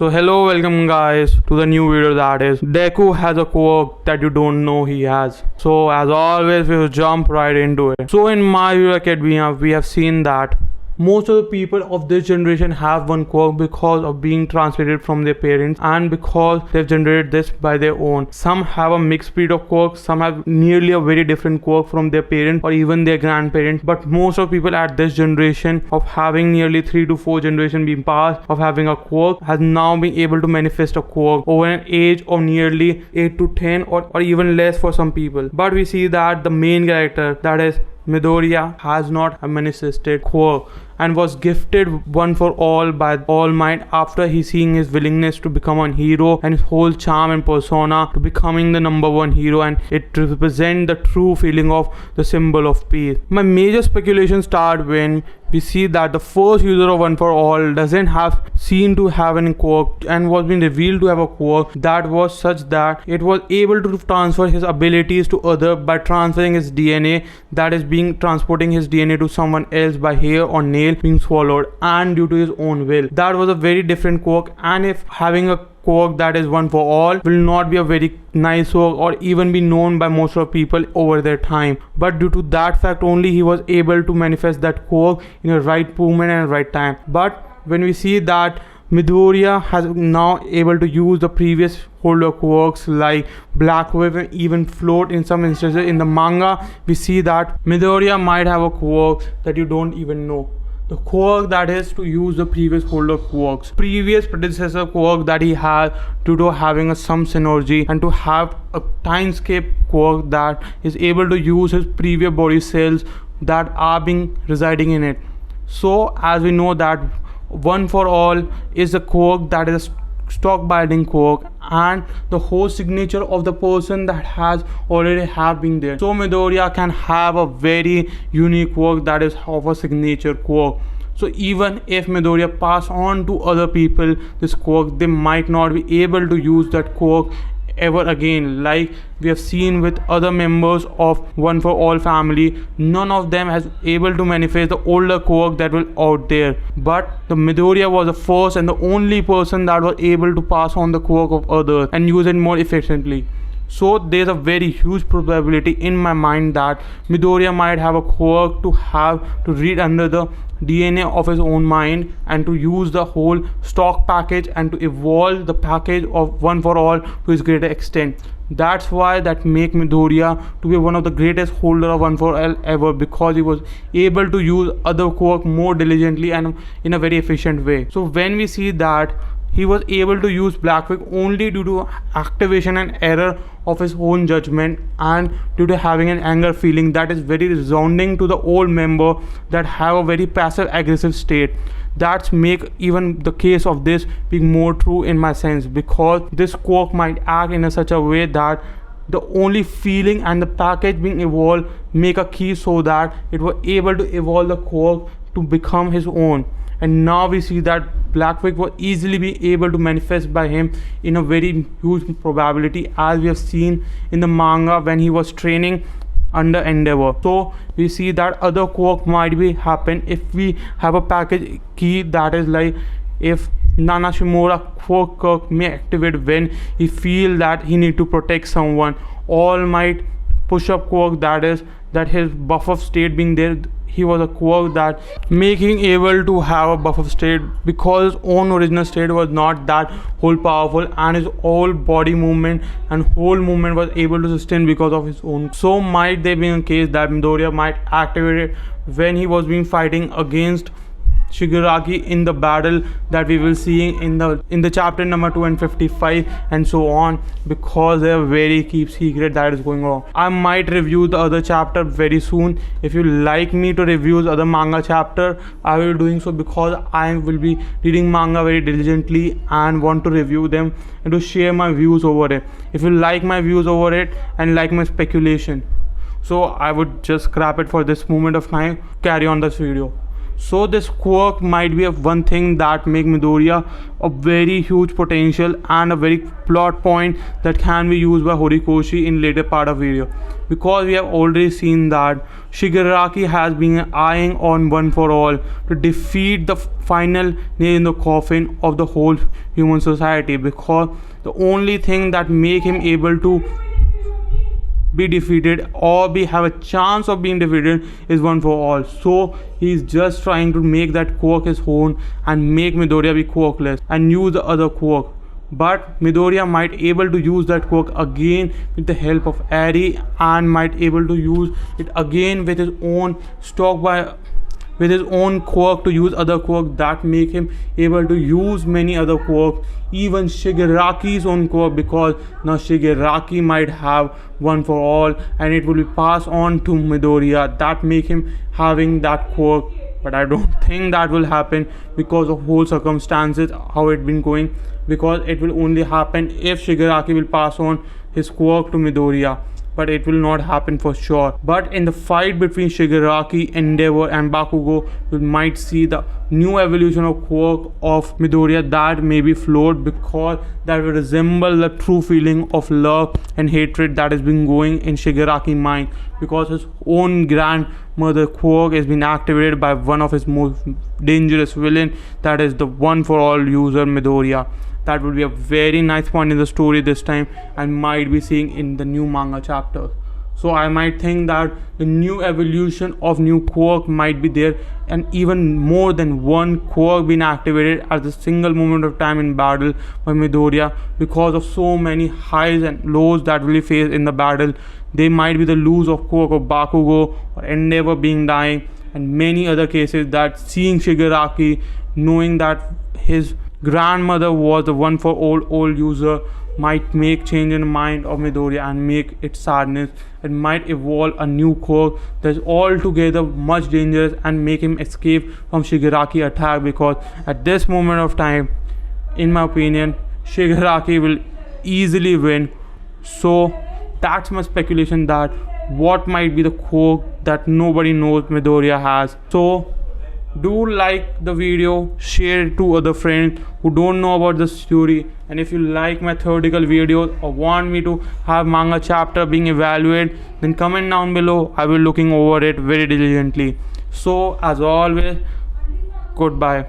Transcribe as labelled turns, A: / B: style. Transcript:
A: So hello, welcome guys to the new video, that is Deku has a quirk that you don't know he has. So as always, we will jump right into it. So in My Hero Academia, we have seen that most of the people of this generation have one quirk because of being translated from their parents and because they've generated this by their own. Some have a mixed breed of quirks, some have nearly a very different quirk from their parents or even their grandparents, but most of people at this generation of having nearly 3 to 4 generations being passed of having a quirk has now been able to manifest a quirk over an age of nearly 8 to 10 or even less for some people. But we see that the main character, that is Midoriya, has not a manifested quirk and was gifted one for all by All Might after he seeing his willingness to become a hero and his whole charm and persona to becoming the number one hero, and it represents the true feeling of the symbol of peace. My major speculation start when we see that the first user of One for All doesn't have seen to have any quirk and was being revealed to have a quirk that was such that it was able to transfer his abilities to other by transferring his DNA, that is being transporting his DNA to someone else by hair or nail being swallowed and due to his own will. That was a very different quirk, and if having a quirk that is one for all will not be a very nice quirk or even be known by most of people over their time, but due to that fact only he was able to manifest that quirk in a right moment and right time. But when we see that Midoriya has now able to use the previous holder quirks like Black Wave and even Float in some instances in the manga, we see that Midoriya might have a quirk that you don't even know. The quirk that is to use the previous holder quirks, previous predecessor quirk that he had due to having some synergy, and to have a timescape quirk that is able to use his previous body cells that are being residing in it. So as we know that One for All is a quirk that is a stock binding quirk and the whole signature of the person that has already have been there. So Midoriya can have a very unique quirk that is of a signature quirk. So even if Midoriya pass on to other people this quirk, they might not be able to use that quirk ever again. Like we have seen with other members of One for All family, none of them has able to manifest the older quirk that will out there, but the Midoriya was the first and the only person that was able to pass on the quirk of others and use it more efficiently. So there's a very huge probability in my mind that Midoriya might have a quirk to have to read under the DNA of his own mind and to use the whole stock package and to evolve the package of One for All to his greater extent. That's why that make Midoriya to be one of the greatest holder of One for All ever, because he was able to use other quirk more diligently and in a very efficient way. So when we see that he was able to use Blackwick only due to activation and error of his own judgment and due to having an anger feeling that is very resounding to the old member that have a very passive aggressive state. That's make even the case of this being more true in my sense, because this quirk might act in such a way that the only feeling and the package being evolved make a key so that it was able to evolve the quirk to become his own. And now we see that Blackwick will easily be able to manifest by him in a very huge probability, as we have seen in the manga when he was training under Endeavor. So we see that other quirk might be happen if we have a package key, that is like if Nana Shimura quirk may activate when he feel that he need to protect someone. All Might push up quirk, that is that his buff of state being there, he was a quirk that making able to have a buff of state because his own original state was not that whole powerful and his whole body movement and whole movement was able to sustain because of his own. So might there be a case that Midoriya might activate it when he was being fighting against Shigaraki in the battle that we will see in the chapter number 255 and so on, because they are very keep secret that is going on. I might review the other chapter very soon. If you like me to review the other manga chapter, I will be doing so, because I will be reading manga very diligently and want to review them and to share my views over it. If you like my views over it and like my speculation, so I would just scrap it for this moment of time, carry on this video. So this quirk might be one thing that make Midoriya a very huge potential and a very plot point that can be used by Horikoshi in later part of video, because we have already seen that Shigaraki has been eyeing on One for All to defeat the final nail in the coffin of the whole human society, because the only thing that make him able to be defeated or have a chance of being defeated is One for All. So he's just trying to make that quirk his own and make Midoriya be quirkless and use the other quirk. But Midoriya might able to use that quirk again with the help of Eri, and might able to use it again with his own with his own quirk to use other quirk that make him able to use many other quirks, even Shigaraki's own quirk, because now Shigaraki might have One for All and it will be passed on to Midoriya, that make him having that quirk. But I don't think that will happen because of whole circumstances how it been going, because it will only happen if Shigaraki will pass on his quirk to Midoriya, but it will not happen for sure. But in the fight between Shigaraki, Endeavor and Bakugo, we might see the new evolution of quirk of Midoriya that may be flawed, because that will resemble the true feeling of love and hatred that has been going in Shigaraki's mind, because his own grandmother quirk has been activated by one of his most dangerous villain, that is the One for All user Midoriya. That would be a very nice point in the story this time, and might be seeing in the new manga chapter. So I might think that the new evolution of new quirk might be there, and even more than one quirk being activated at the single moment of time in battle by Midoriya, because of so many highs and lows that will be faced in the battle. They might be the lose of quirk of Bakugo or Endeavor being dying, and many other cases that seeing Shigaraki knowing that his grandmother was the One for All old user might make change in the mind of Midoriya and make it sadness. It might evolve a new quirk that's altogether much dangerous and make him escape from Shigaraki attack, because at this moment of time, in my opinion, Shigaraki will easily win. So that's my speculation, that what might be the quirk that nobody knows Midoriya has. So do like the video, share it to other friends who don't know about the story, and if you like my theoretical videos or want me to have manga chapter being evaluated, then comment down below. I will be looking over it very diligently. So as always, goodbye.